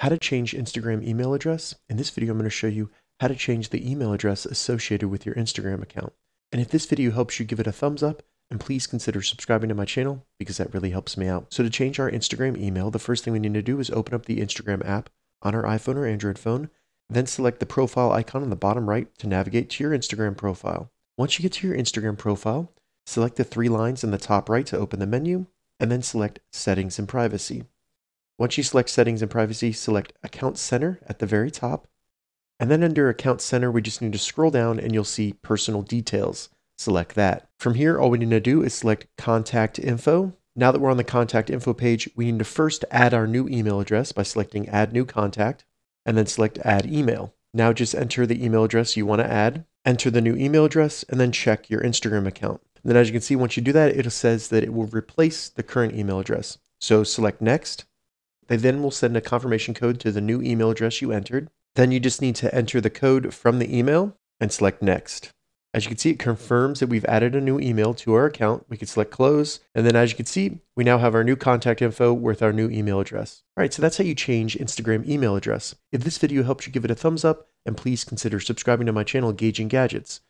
How to change Instagram email address. In this video, I'm going to show you how to change the email address associated with your Instagram account. And if this video helps you, give it a thumbs up and please consider subscribing to my channel because that really helps me out. So to change our Instagram email, the first thing we need to do is open up the Instagram app on our iPhone or Android phone, then select the profile icon on the bottom right to navigate to your Instagram profile. Once you get to your Instagram profile, select the three lines in the top right to open the menu, and then select Settings and Privacy. Once you select Settings and Privacy, select Account Center at the very top. And then under Account Center, we just need to scroll down and you'll see Personal Details. Select that. From here, all we need to do is select Contact Info. Now that we're on the Contact Info page, we need to first add our new email address by selecting Add New Contact, and then select Add Email. Now just enter the email address you want to add, enter the new email address, and then check your Instagram account. And then as you can see, once you do that, it says that it will replace the current email address. So select Next. They then will send a confirmation code to the new email address you entered. Then you just need to enter the code from the email and select Next. As you can see, it confirms that we've added a new email to our account. We can select Close. And then as you can see, we now have our new contact info with our new email address. All right, so that's how you change Instagram email address. If this video helps you, give it a thumbs up and please consider subscribing to my channel, Gauging Gadgets.